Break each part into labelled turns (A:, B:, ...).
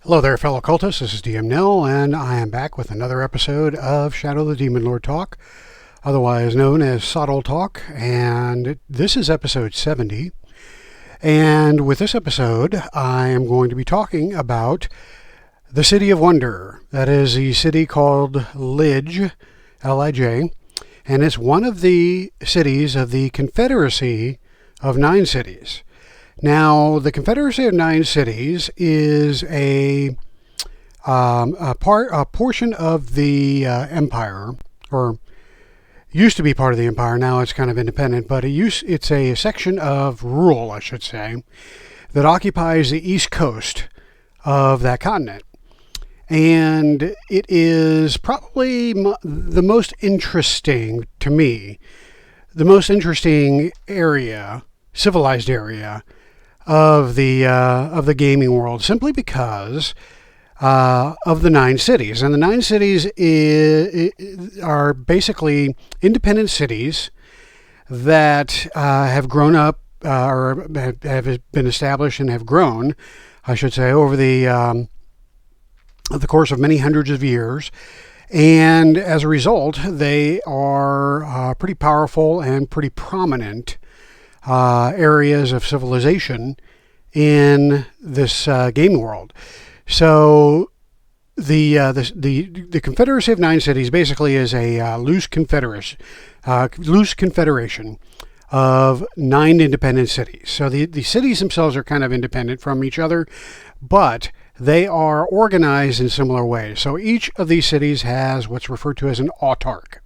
A: Hello there, fellow cultists. This is DM Nell, and I am back with another episode of Shadow the Demon Lord Talk, otherwise known as Sodal Talk, and this is episode 70. And with this episode, I am going to be talking about the City of Wonder. That is the city called Lij, L-I-J, and it's one of the cities of the Confederacy of Nine Cities. Now, the Confederacy of Nine Cities is a portion of the empire, or used to be part of the empire. Now it's kind of independent, but it's a section of rule, I should say, that occupies the east coast of that continent. And it is probably the most interesting, to me, the most interesting area, civilized area, of the gaming world, simply because of the nine cities. And the nine cities are basically independent cities that have grown up or have been established and have grown, I should say, over the course of many hundreds of years. And as a result, they are pretty powerful and pretty prominent areas of civilization in this gaming world. So the Confederacy of Nine Cities basically is a loose confederation of nine independent cities. So the cities themselves are kind of independent from each other, but they are organized in similar ways. So each of these cities has what's referred to as an autarch.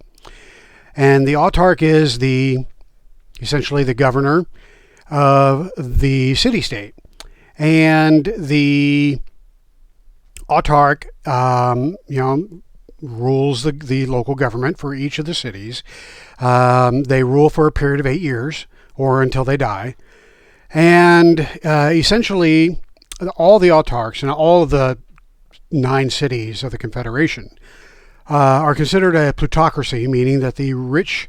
A: And the autarch is essentially the governor of the city-state. And the autarch, rules the local government for each of the cities. They rule for a period of 8 years or until they die. And essentially, all the autarchs and all of the nine cities of the Confederation are considered a plutocracy, meaning that the rich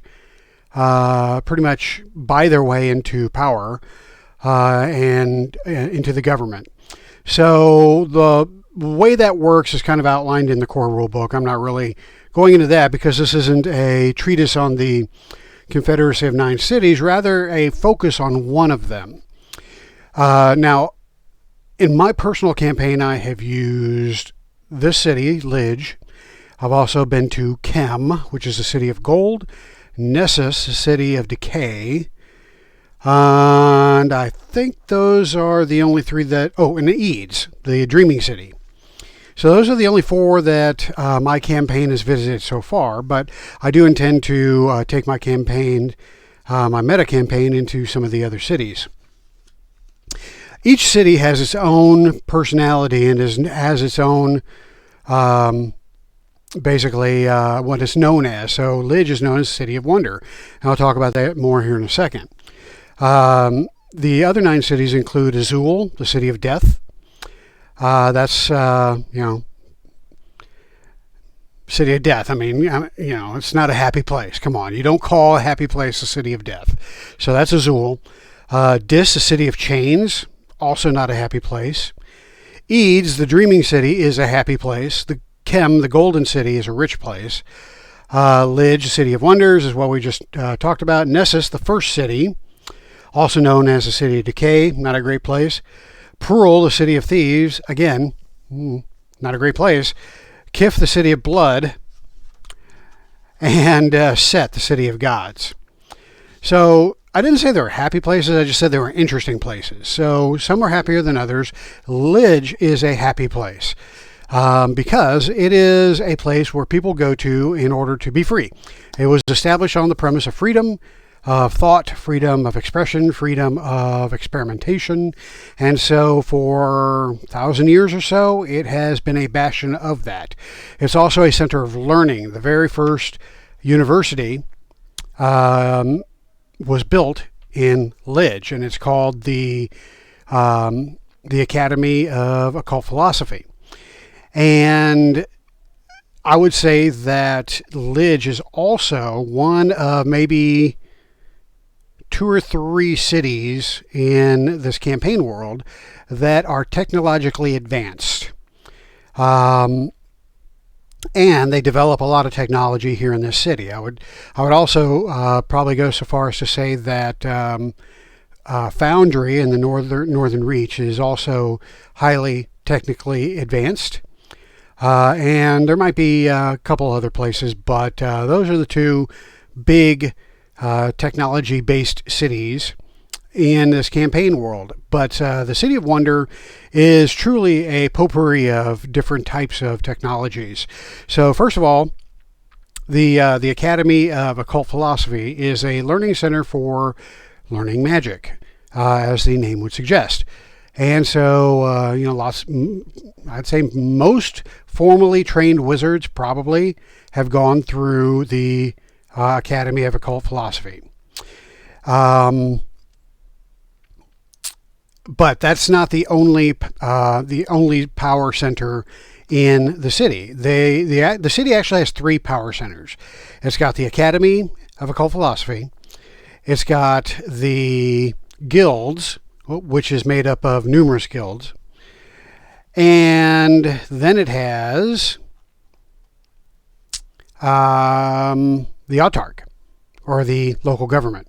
A: pretty much buy their way into power and into the government. So the way that works is kind of outlined in the core rule book. I'm not really going into that because this isn't a treatise on the Confederacy of Nine Cities, rather a focus on one of them. Now, in my personal campaign, I have used this city, Lij. I've also been to Chem, which is the city of gold, Nessus, the city of decay, and I think those are the only three that... Oh, and the Eads, the dreaming city. So those are the only four that my campaign has visited so far, but I do intend to take my campaign, my meta campaign, into some of the other cities. Each city has its own personality and has its own... basically what it's known as. So Lij is known as City of Wonder. And I'll talk about that more here in a second. The other nine cities include Azul, the City of Death. That's, City of Death. I mean, it's not a happy place. Come on, you don't call a happy place the City of Death. So that's Azul. Dis, the City of Chains, also not a happy place. Eads, the Dreaming City, is a happy place. The Chem, the Golden City, is a rich place. Lij, the City of Wonders, is what we just talked about. Nessus, the First City, also known as the City of Decay, not a great place. Pearl, the City of Thieves, again, not a great place. Kif, the City of Blood, and Set, the City of Gods. So I didn't say they were happy places, I just said they were interesting places. So some are happier than others. Lij is a happy place. Because it is a place where people go to in order to be free. It was established on the premise of freedom of thought, freedom of expression, freedom of experimentation. And so for 1,000 years or so, it has been a bastion of that. It's also a center of learning. The very first university was built in Lij, and it's called the Academy of Occult Philosophy. And I would say that Lij is also one of maybe 2 or 3 cities in this campaign world that are technologically advanced. Um, and they develop a lot of technology here in this city. I would also probably go so far as to say that Foundry in the northern reach is also highly technically advanced. And there might be a couple other places, but those are the two big technology-based cities in this campaign world. But the City of Wonder is truly a potpourri of different types of technologies. So first of all, the Academy of Occult Philosophy is a learning center for learning magic, as the name would suggest. And so, I'd say most formally trained wizards probably have gone through the Academy of Occult Philosophy. But that's not the only power center in the city. The city actually has three power centers. It's got the Academy of Occult Philosophy. It's got the guilds, which is made up of numerous guilds. And then it has the autarch, or the local government.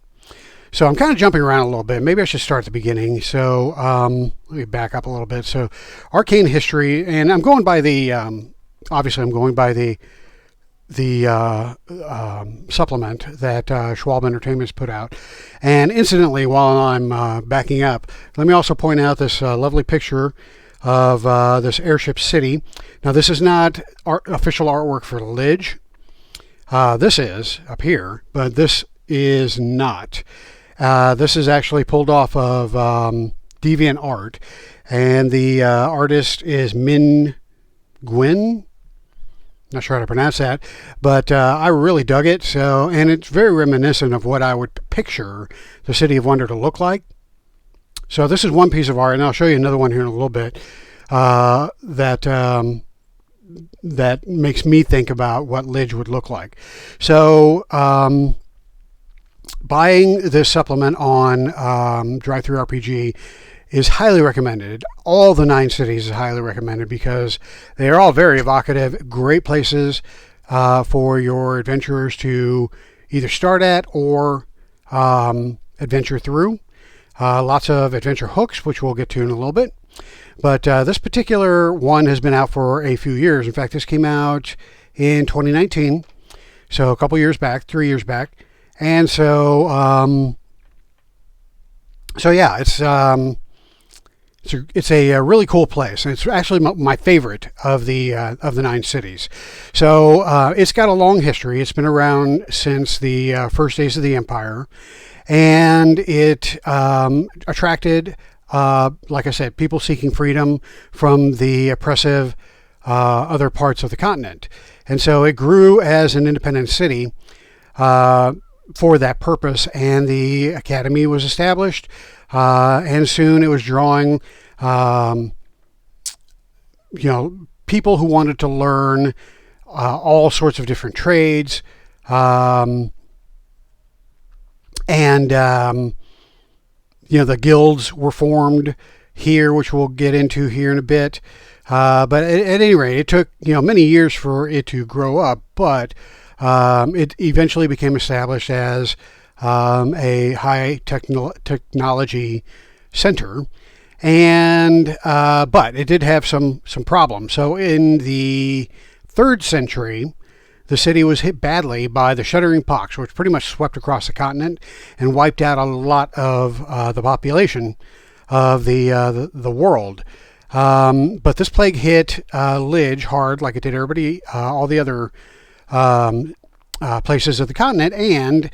A: So I'm kind of jumping around a little bit. Maybe I should start at the beginning. So let me back up a little bit. So arcane history, and I'm going by the obviously I'm going by the supplement that Schwab Entertainment's put out. And incidentally, while I'm backing up, let me also point out this lovely picture of this airship city. Now, this is not official artwork for Lidge. This is up here, but this is not. This is actually pulled off of Deviant Art, and the artist is Min Gwyn. Not sure how to pronounce that, but I really dug it. So, and it's very reminiscent of what I would picture the City of Wonder to look like. So this is one piece of art, and I'll show you another one here in a little bit that makes me think about what Lidge would look like. So buying this supplement on Drive-Thru-RPG is highly recommended. All the 9 cities is highly recommended because they are all very evocative, great places for your adventurers to either start at or adventure through. Lots of adventure hooks, which we'll get to in a little bit. But this particular one has been out for a few years. In fact, this came out in 2019, so a couple years back, 3 years back. And so, yeah, it's a really cool place, and it's actually my favorite of the 9 cities. So it's got a long history. It's been around since the first days of the Empire, and it attracted, like I said, people seeking freedom from the oppressive other parts of the continent. And so it grew as an independent city for that purpose, and the academy was established, and soon it was drawing people who wanted to learn all sorts of different trades, and the guilds were formed here, which we'll get into here in a bit. But at any rate, it took many years for it to grow up, but it eventually became established as a high technology center, and but it did have some problems. So in the 3rd century, the city was hit badly by the Shuddering Pox, which pretty much swept across the continent and wiped out a lot of the population of the world. But this plague hit Lidge hard, like it did everybody, all the other places of the continent, and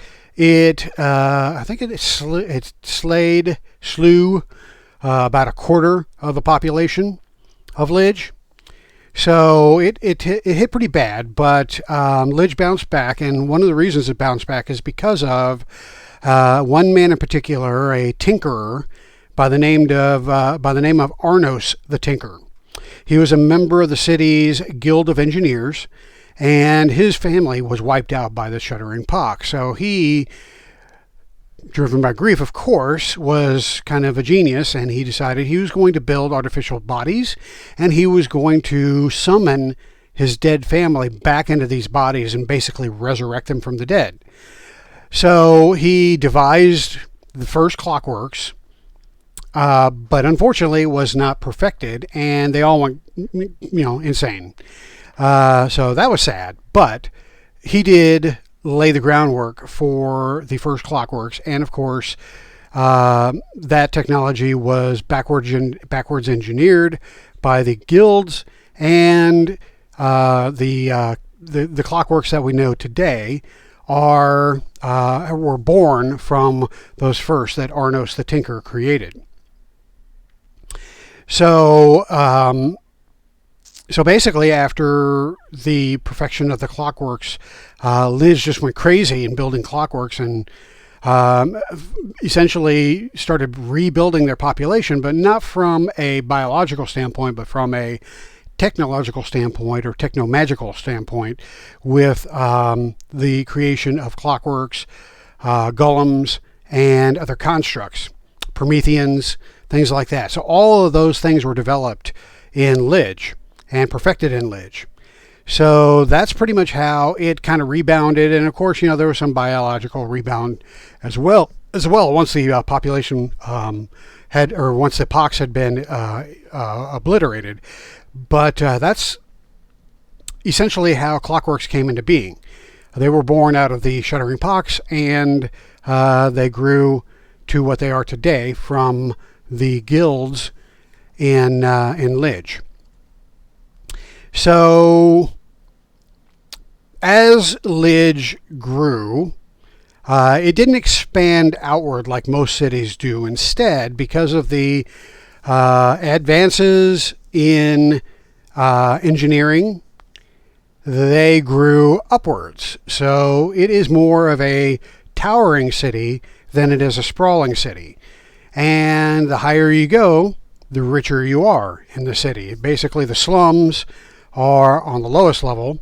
A: I think it slew about a quarter of the population of Lidge. So it hit pretty bad, but Lidge bounced back, and one of the reasons it bounced back is because of one man in particular, a tinkerer by the name of Arnos the Tinker. He was a member of the city's Guild of Engineers, and his family was wiped out by the Shuddering Pox. So he driven by grief, of course, was kind of a genius, and he decided he was going to build artificial bodies, and he was going to summon his dead family back into these bodies and basically resurrect them from the dead. So he devised the first clockworks, but unfortunately was not perfected, and they all went, insane. So that was sad, but he did lay the groundwork for the first clockworks, and of course, that technology was backwards engineered by the guilds, and the clockworks that we know today were born from those first that Arnos the Tinker created. So basically, after the perfection of the clockworks, Liz just went crazy in building clockworks and essentially started rebuilding their population, but not from a biological standpoint, but from a technological standpoint or technomagical standpoint, with the creation of clockworks, golems, and other constructs, Prometheans, things like that. So all of those things were developed in Lidge and perfected in Lidge. So that's pretty much how it kind of rebounded. And of course, there was some biological rebound as well once the population once the pox had been obliterated. But that's essentially how clockworks came into being. They were born out of the Shuddering Pox, and they grew to what they are today from the guilds in Lidge. So as Lidge grew, it didn't expand outward like most cities do. Instead, because of the advances in engineering, they grew upwards. So it is more of a towering city than it is a sprawling city. And the higher you go, the richer you are in the city. Basically, the slums are on the lowest level,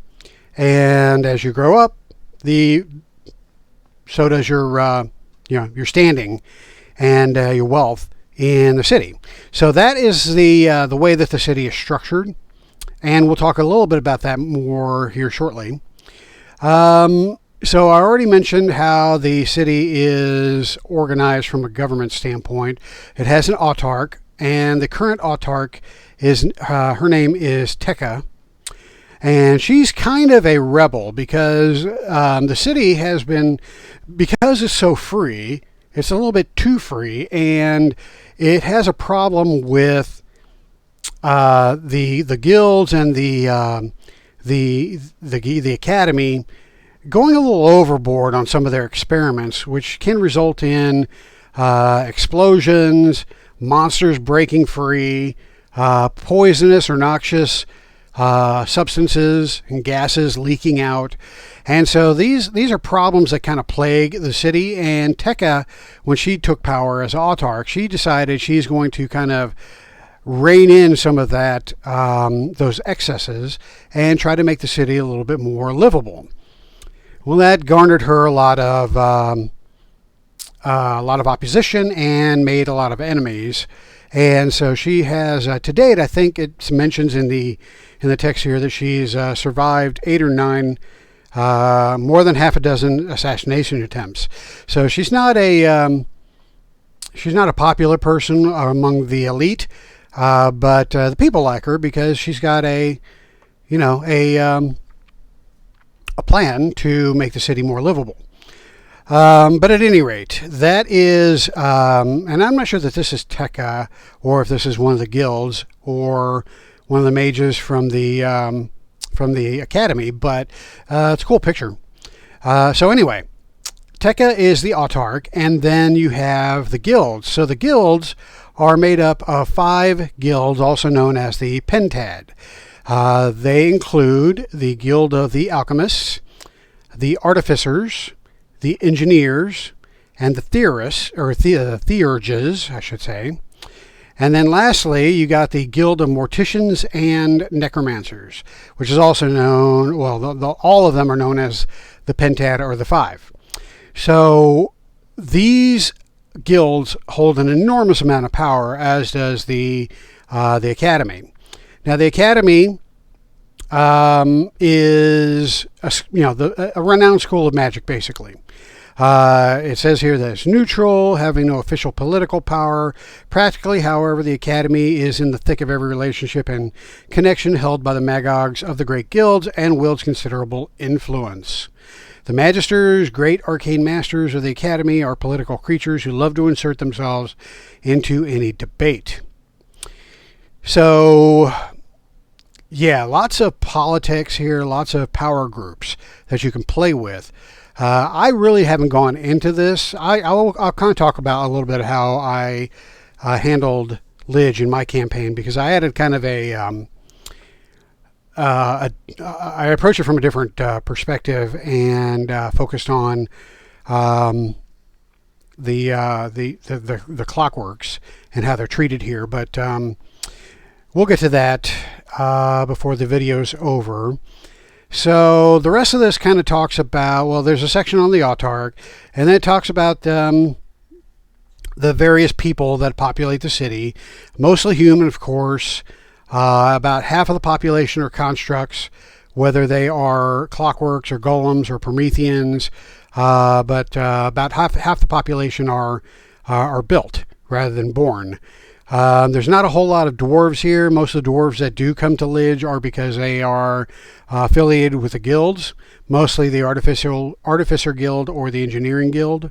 A: and as you grow up, so does your standing and your wealth in the city. So that is the way that the city is structured, and we'll talk a little bit about that more here shortly. So I already mentioned how the city is organized from a government standpoint. It has an autarch, and the current autarch is her name is Tekka, and she's kind of a rebel because the city has been, because it's so free, it's a little bit too free, and it has a problem with the guilds and the academy going a little overboard on some of their experiments, which can result in explosions, monsters breaking free, poisonous or noxious substances and gases leaking out. And so these are problems that kind of plague the city. And Tekka, when she took power as autarch, she decided she's going to kind of rein in some of that, those excesses, and try to make the city a little bit more livable. Well, that garnered her a lot of opposition and made a lot of enemies. And so she has, to date, I think it mentions in the text here that she's survived 8 or 9, more than half a dozen assassination attempts. So she's not a popular person among the elite, but the people like her because she's got a plan to make the city more livable. But at any rate, that is, and I'm not sure that this is Tekka or if this is one of the guilds or one of the mages from the academy, but it's a cool picture. So anyway, Tekka is the autarch, and then you have the guilds. So the guilds are made up of 5 guilds, also known as the Pentad. They include the Guild of the Alchemists, the Artificers, the Engineers, and the Theorists, or Theurges, I should say. And then lastly, you got the Guild of Morticians and Necromancers, which is also known, well, all of them are known as the Pentad or the 5. So these guilds hold an enormous amount of power, as does the Academy. Now, the Academy is a renowned school of magic, basically. It says here that it's neutral, having no official political power. Practically, however, the Academy is in the thick of every relationship and connection held by the magogs of the great guilds and wields considerable influence. The Magisters, great arcane masters of the Academy, are political creatures who love to insert themselves into any debate. So, yeah, lots of politics here, lots of power groups that you can play with. I really haven't gone into this. I'll kind of talk about a little bit of how I handled Lidge in my campaign, because I added kind of I approached it from a different perspective and focused on the clockworks and how they're treated here. But we'll get to that before the video's over. So the rest of this kind of talks about, well, there's a section on the autarch, and then it talks about the various people that populate the city, mostly human, of course. About half of the population are constructs, whether they are clockworks or golems or Prometheans, but about half the population are built rather than born. There's not a whole lot of dwarves here. Most of the dwarves that do come to Lidge are because they are affiliated with the guilds, mostly the Artificer Guild or the Engineering Guild.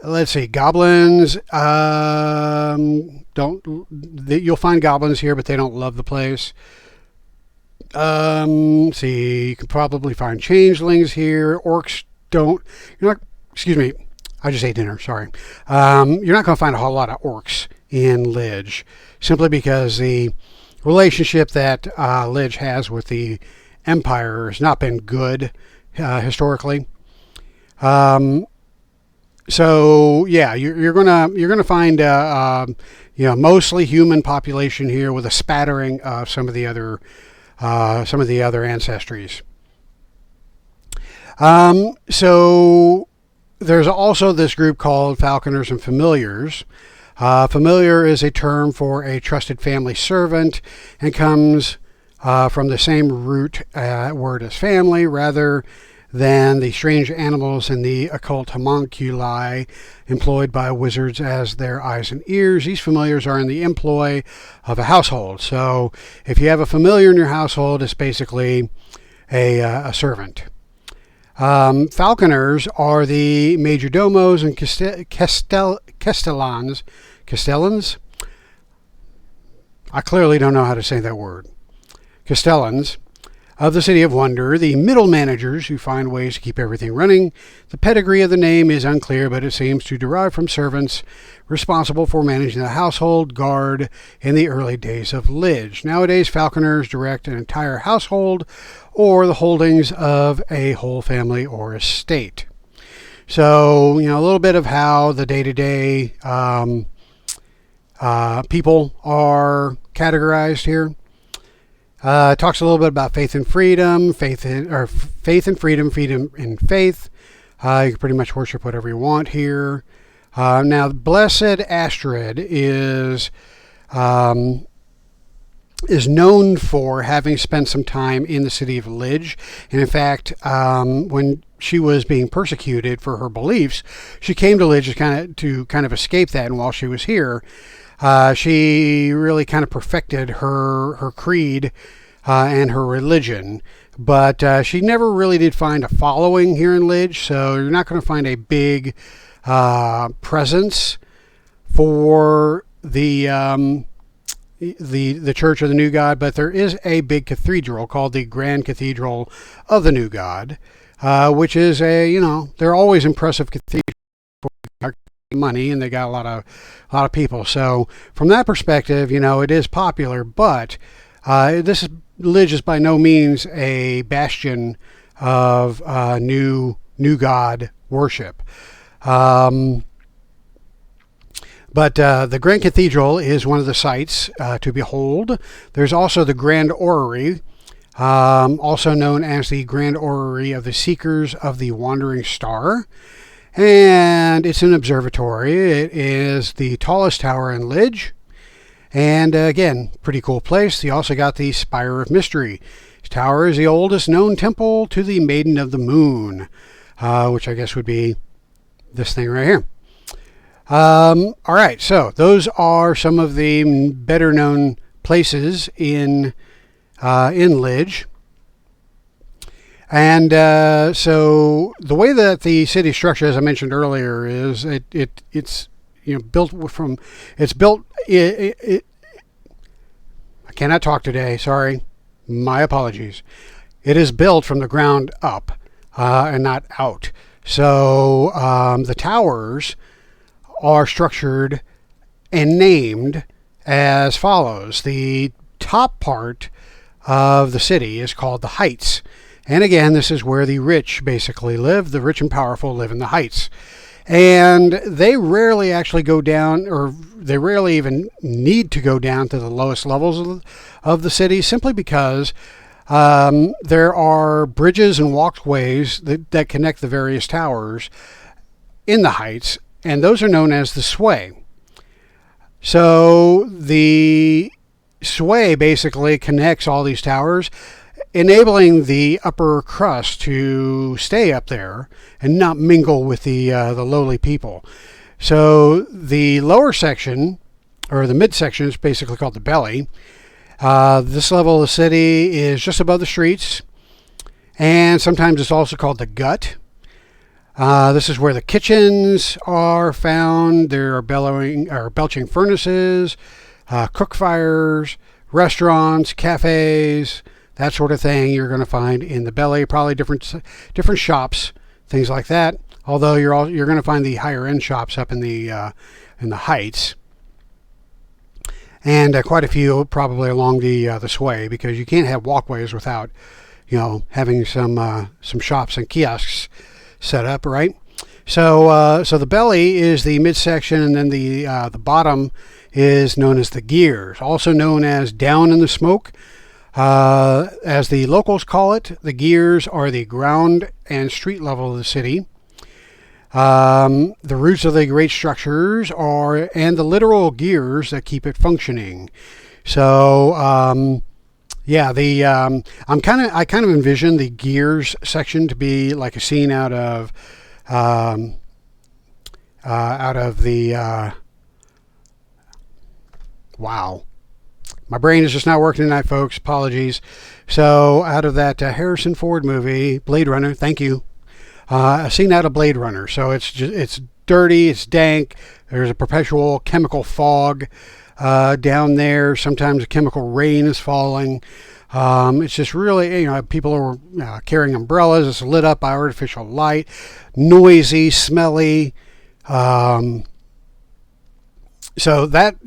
A: Let's see, goblins. You'll find goblins here, but they don't love the place. See, you can probably find changelings here. Orcs don't. Excuse me. I just ate dinner, sorry. You're not going to find a whole lot of orcs in Lidge, simply because the relationship that Lidge has with the Empire has not been good historically. So yeah, you're gonna find mostly human population here, with a spattering of some of the other ancestries. So there's also this group called Falconers and Familiars. Familiar is a term for a trusted family servant and comes from the same root word as family, rather than the strange animals and the occult homunculi employed by wizards as their eyes and ears. These familiars are in the employ of a household. So if you have a familiar in your household, it's basically a servant. Falconers are the majordomos and castellans. I clearly don't know how to say that word. Castellans of the City of Wonder, the middle managers who find ways to keep everything running. The pedigree of the name is unclear, but it seems to derive from servants responsible for managing the household guard in the early days of Lidge. Nowadays, falconers direct an entire household or the holdings of a whole family or estate. So, a little bit of how the day-to-day people are categorized here. It talks a little bit about faith and freedom, faith and freedom, freedom and faith. You can pretty much worship whatever you want here. Now, Blessed Astrid is known for having spent some time in the city of Lidge, and in fact, when she was being persecuted for her beliefs, she came to Lidge to kind of escape that. And while she was here, she really kind of perfected her creed and her religion, but she never really did find a following here in Lidge, so you're not going to find a big presence for the Church of the New God, but there is a big cathedral called the Grand Cathedral of the New God, which is they're always impressive cathedrals for money, and they got a lot of people. So from that perspective, it is popular, but Lidge is by no means a bastion of new God worship. But the Grand Cathedral is one of the sites to behold. There's also the Grand Orrery, also known as the Grand Orrery of the Seekers of the Wandering Star. And it's an observatory. It is the tallest tower in Lidge. And again, pretty cool place. You also got the Spire of Mystery. This tower is the oldest known temple to the Maiden of the Moon, which I guess would be this thing right here. All right, so those are some of the better known places in Lidge. And so the way that the city structure, as I mentioned earlier, is it's built from I cannot talk today. Sorry, my apologies. It is built from the ground up and not out. So the towers are structured and named as follows. The top part of the city is called the Heights. And again, this is where the rich basically live. The rich and powerful live in the Heights. And they rarely actually go down, or they rarely even need to go down to the lowest levels of the city, simply because there are bridges and walkways that connect the various towers in the Heights, and those are known as the Sway. So the Sway basically connects all these towers, enabling the upper crust to stay up there and not mingle with the lowly people. So the lower section, or the midsection, is basically called the belly. This level of the city is just above the streets, and sometimes it's also called the gut. This is where the kitchens are found. There are belching furnaces, cook fires, restaurants, cafes, that sort of thing you're going to find in the belly. Probably different shops, things like that. Although you're going to find the higher end shops up in the Heights, and quite a few probably along the Sway, because you can't have walkways without having some shops and kiosks set up, right? So the belly is the midsection, and then the bottom is known as the gears, also known as down in the smoke. As the locals call it, the gears are the ground and street level of the city. The roots of the great structures and the literal gears that keep it functioning. So, I kind of envision the gears section to be like a scene out of the wow. My brain is just not working tonight, folks. Apologies. So, out of that Harrison Ford movie, Blade Runner, thank you. A scene out of Blade Runner. So it's dirty, it's dank. There's a perpetual chemical fog down there. Sometimes a chemical rain is falling. It's just really, people are carrying umbrellas. It's lit up by artificial light. Noisy, smelly. So that,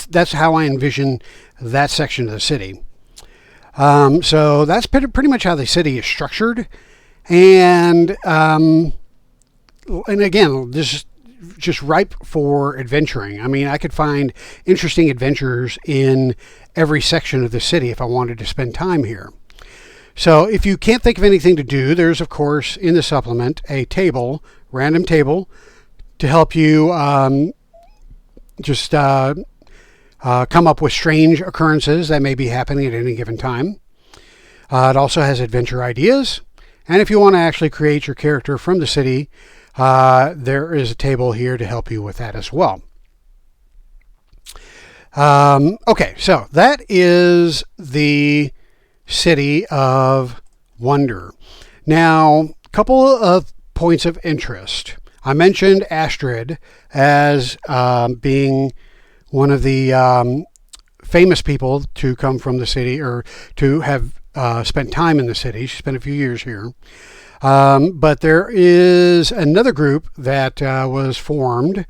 A: that's how I envision that section of the city. So that's pretty much how the city is structured. And again, this is just ripe for adventuring. I mean, I could find interesting adventures in every section of the city if I wanted to spend time here. So if you can't think of anything to do, there's, of course, in the supplement, a random table, to help you come up with strange occurrences that may be happening at any given time. It also has adventure ideas. And if you want to actually create your character from the city, there is a table here to help you with that as well. Okay, so that is the City of Wonder. Now, a couple of points of interest. I mentioned Astrid as being one of the famous people to come from the city, or to have spent time in the city. She spent a few years here. But there is another group that was formed,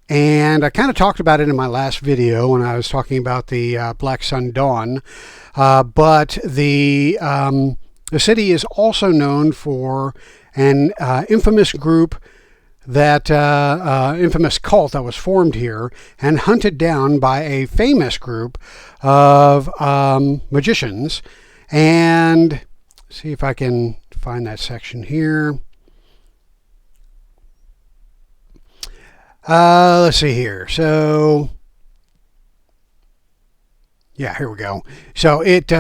A: and I kind of talked about it in my last video when I was talking about the Black Sun Dawn. But the city is also known for an infamous group that infamous cult that was formed here and hunted down by a famous group of magicians. And see if I can find that section here. Let's see here. So, yeah, here we go. So it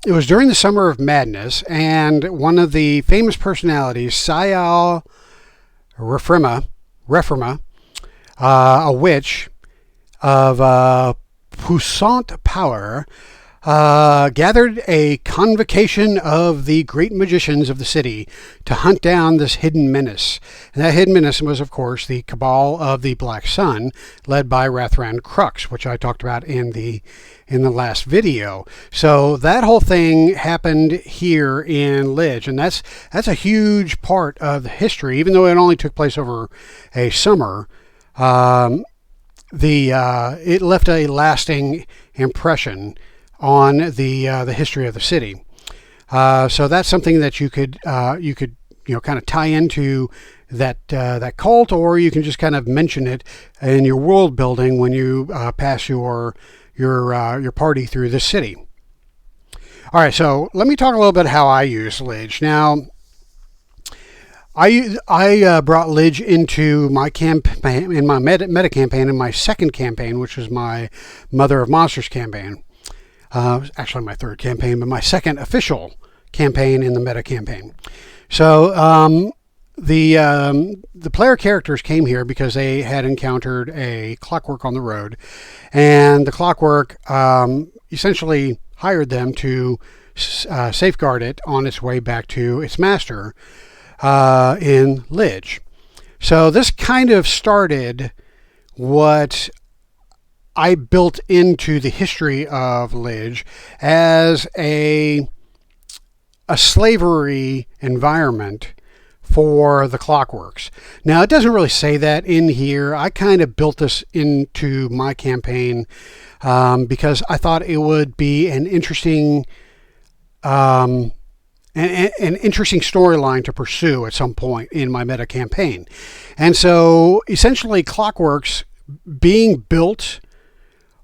A: was during the Summer of Madness, and one of the famous personalities, Sayal Refrema, a witch of puissant power, gathered a convocation of the great magicians of the city to hunt down this hidden menace. And that hidden menace was, of course, the Cabal of the Black Sun, led by Rathran Crux, which I talked about in the last video. So that whole thing happened here in Lidge, and that's a huge part of the history, even though it only took place over a summer. It left a lasting impression on the history of the city. So that's something that you could kind of tie into that cult, or you can just kind of mention it in your world building when you pass your party through the city. All right, so let me talk a little bit how I use Lidge. Now, I brought Lidge into my campaign, in my meta campaign, in my second campaign, which was my Mother of Monsters campaign. Actually my third campaign, but my second official campaign in the meta campaign. So the player characters came here because they had encountered a clockwork on the road, and the clockwork essentially hired them to safeguard it on its way back to its master in Lidge. So this kind of started what I built into the history of Lidge as a slavery environment for the clockworks. Now, it doesn't really say that in here. I kind of built this into my campaign because I thought it would be an interesting an interesting storyline to pursue at some point in my meta campaign. And so essentially clockworks being built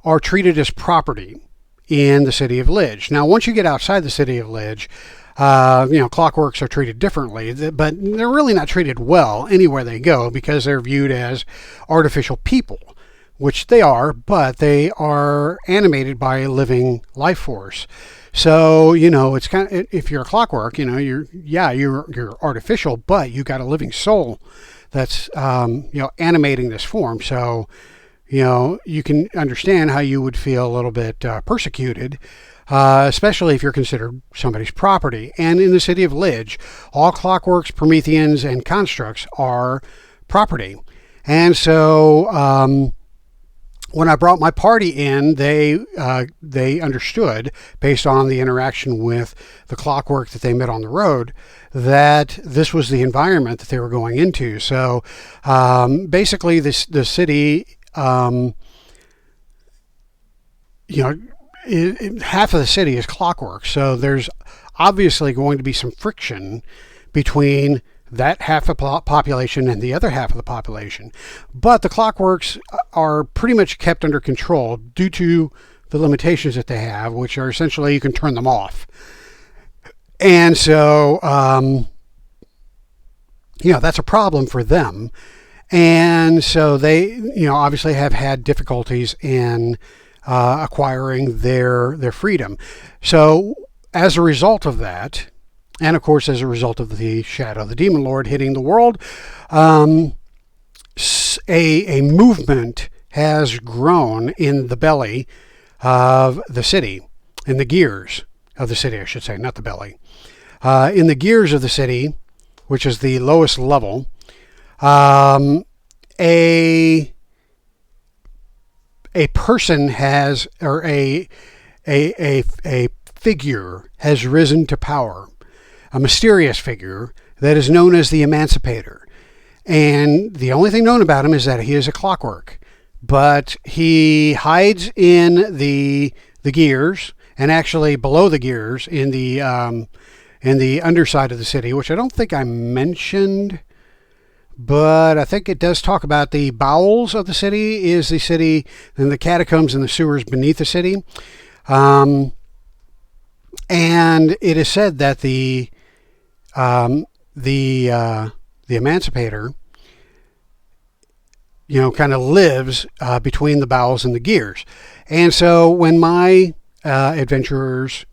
A: are treated as property in the city of Lidge. Now, once you get outside the city of Lidge, clockworks are treated differently, but they're really not treated well anywhere they go because they're viewed as artificial people, which they are, but they are animated by a living life force. So, it's kind of, if you're a clockwork, you're artificial, but you got a living soul that's, animating this form. So, you can understand how you would feel a little bit persecuted, especially if you're considered somebody's property. And in the city of Lidge, all clockworks, Prometheans, and constructs are property. And so when I brought my party in, they understood, based on the interaction with the clockwork that they met on the road, that this was the environment that they were going into. So basically, the city, half of the city is clockwork. So there's obviously going to be some friction between that half of the population and the other half of the population. But the clockworks are pretty much kept under control due to the limitations that they have, which are essentially you can turn them off. And so, that's a problem for them. And so they, obviously have had difficulties in acquiring their freedom. So as a result of that, and of course, as a result of the shadow of the Demon Lord hitting the world, a movement has grown in the belly of the city, in the gears of the city, I should say, not the belly. In the gears of the city, which is the lowest level, a person has, or a figure has risen to power. A mysterious figure that is known as the Emancipator. And the only thing known about him is that he is a clockwork. But he hides in the gears, and actually below the gears in the underside of the city, which I don't think I mentioned. but I think it does talk about the bowels of the city is the city, and the catacombs and the sewers beneath the city. Um, and it is said that um, the Emancipator, kind of lives between the bowels and the gears. And so when my adventurers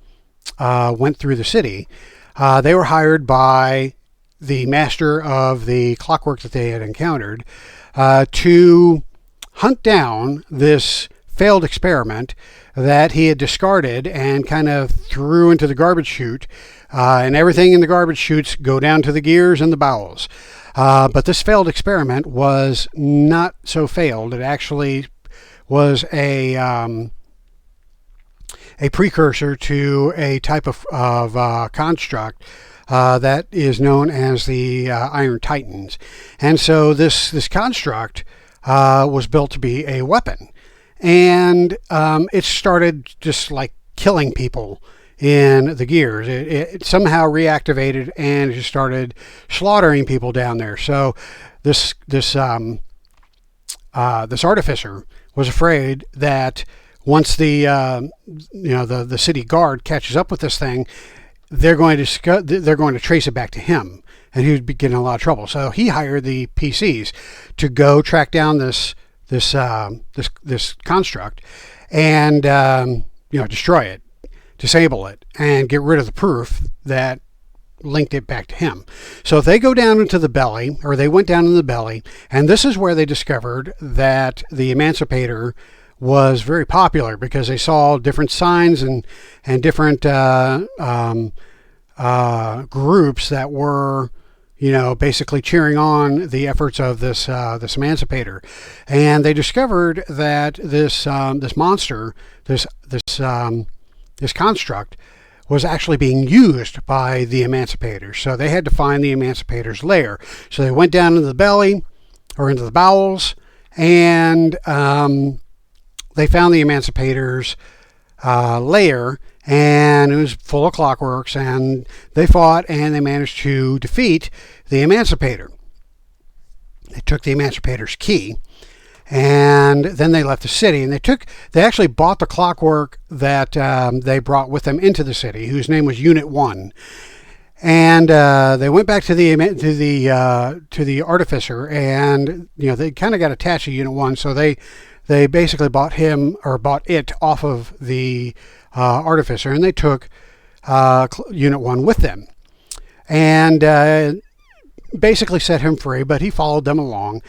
A: went through the city, they were hired by the master of the clockwork that they had encountered to hunt down this failed experiment that he had discarded and kind of threw into the garbage chute. And everything in the garbage chutes go down to the gears and the bowels. But this failed experiment was not so failed. It actually was a precursor to a type of construct that is known as the Iron Titans. And so this construct was built to be a weapon. And it started just like killing people in the gears. It somehow reactivated and just started slaughtering people down there. So this artificer was afraid that once the city guard catches up with this thing, they're going to trace it back to him, and he would be getting in a lot of trouble. So he hired the PCs to go track down this construct and destroy it, disable it, and get rid of the proof that linked it back to him. So if they go down into the belly, or they went down in the belly, and this is where they discovered that the Emancipator was very popular, because they saw different signs and different groups that were basically cheering on the efforts of this Emancipator, and they discovered that this monster, this construct, was actually being used by the Emancipator. So they had to find the Emancipator's lair. So they went down into the belly, or into the bowels, and they found the Emancipator's lair, and it was full of clockworks, and they fought, and they managed to defeat the Emancipator. They took the Emancipator's key, and then they left the city, and they actually bought the clockwork that they brought with them into the city, whose name was Unit 1. And they went back to the artificer, and they kind of got attached to Unit 1, so they basically bought it off of the artificer, and they took Unit 1 with them, and basically set him free, but he followed them along.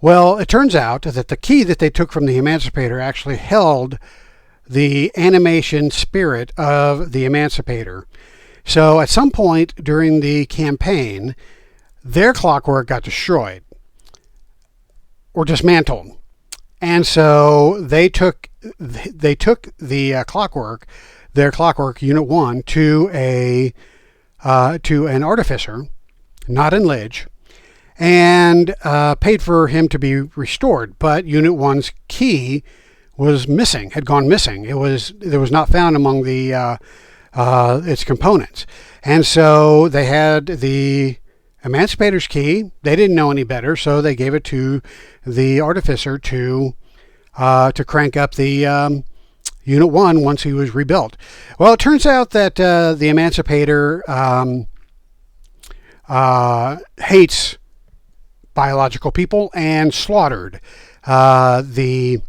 A: Well, it turns out that the key that they took from the Emancipator actually held the animation spirit of the Emancipator. So at some point during the campaign, their clockwork got destroyed or dismantled. And so they took the clockwork, their clockwork Unit 1, to an artificer, not in Lidge, and paid for him to be restored. But Unit 1's key was missing, had gone missing. It was not found among its components. And so they had the Emancipator's key. They didn't know any better, so they gave it to the artificer to crank up the Unit 1 once he was rebuilt. Well, it turns out that the Emancipator hates biological people, and slaughtered the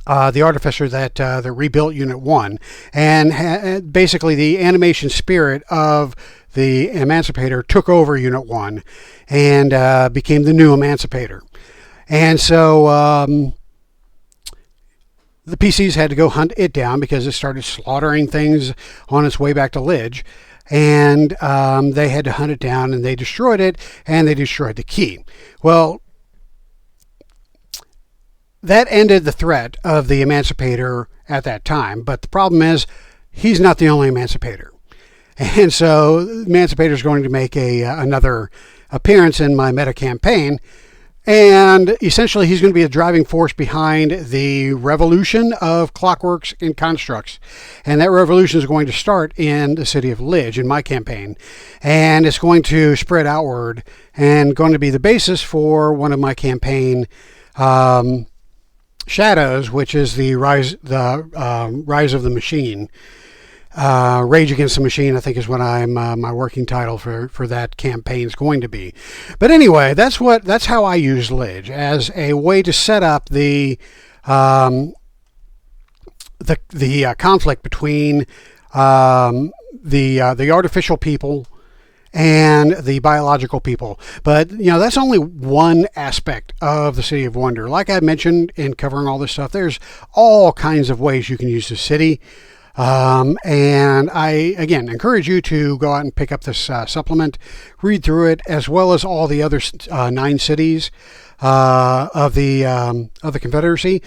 A: artificer that rebuilt Unit 1, and basically the animation spirit of the Emancipator took over Unit 1 and became the new Emancipator. And so the PCs had to go hunt it down because it started slaughtering things on its way back to Lidge. And they had to hunt it down, and they destroyed it, and they destroyed the key. Well, that ended the threat of the Emancipator at that time. But the problem is, he's not the only Emancipator. And so Emancipator is going to make another appearance in my meta campaign And essentially, he's going to be a driving force behind the revolution of clockworks and constructs. And that revolution is going to start in the city of Lidge in my campaign. And it's going to spread outward and going to be the basis for one of my campaign shadows, which is the rise of the machine. Rage Against the Machine, I think, is what my working title for that campaign is going to be. But anyway, that's how I use Lidge as a way to set up the conflict between the artificial people and the biological people. But that's only one aspect of the City of Wonder. Like I mentioned in covering all this stuff, there's all kinds of ways you can use the city. And I, again, encourage you to go out and pick up this supplement, read through it, as well as all the other 9 cities of the Confederacy.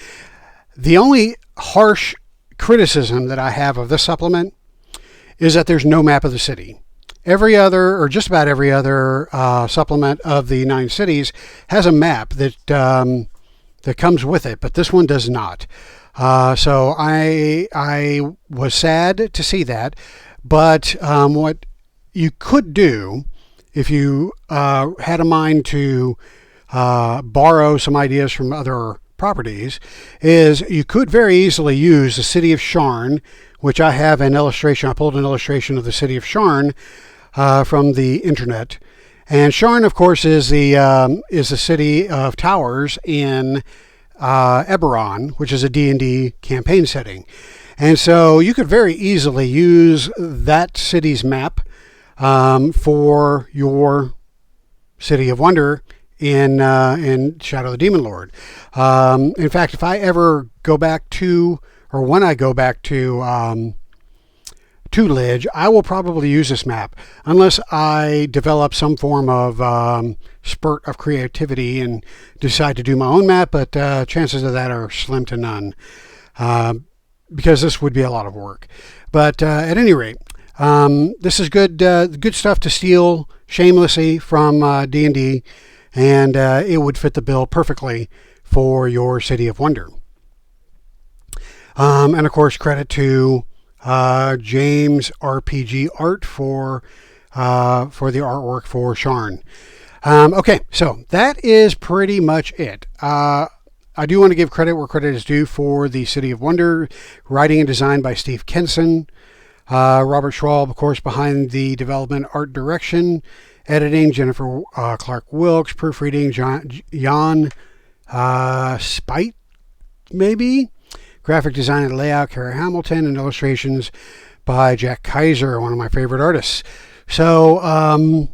A: The only harsh criticism that I have of this supplement is that there's no map of the city. Every other, or just about every other supplement of the 9 cities has a map that comes with it, but this one does not. So I was sad to see that, but what you could do if you had a mind to borrow some ideas from other properties is you could very easily use the city of Sharn, which I have an illustration. I pulled an illustration of the city of Sharn from the internet. And Sharn, of course, is the city of towers in Eberron, which is a D&D campaign setting. And so you could very easily use that city's map for your City of Wonder in Shadow of the Demon Lord. In fact, if I ever go back to, or when I go back to Lidge, I will probably use this map unless I develop some form of spurt of creativity and decide to do my own map, but chances of that are slim to none because this would be a lot of work. But at any rate, this is good stuff to steal shamelessly from D&D, and it would fit the bill perfectly for your City of Wonder. And of course, credit to James RPG Art for the artwork for Sharn. Okay, so that is pretty much it. I do want to give credit where credit is due for the City of Wonder, writing and design by Steve Kenson. Robert Schwab, of course, behind the development, art direction, editing, Jennifer Clark Wilkes, proofreading, Jan Spite, maybe? Graphic design and layout, Kara Hamilton, and illustrations by Jack Kaiser, one of my favorite artists. So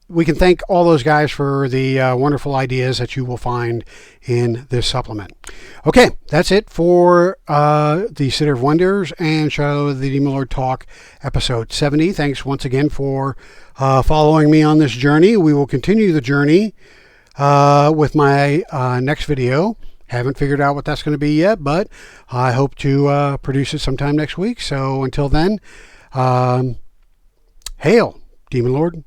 A: we can thank all those guys for the wonderful ideas that you will find in this supplement. Okay, that's it for the City of Wonders and Shadow of the Demon Lord Talk, episode 70. Thanks once again for following me on this journey. We will continue the journey with my next video. Haven't figured out what that's going to be yet, but I hope to produce it sometime next week. So until then, hail, Demon Lord.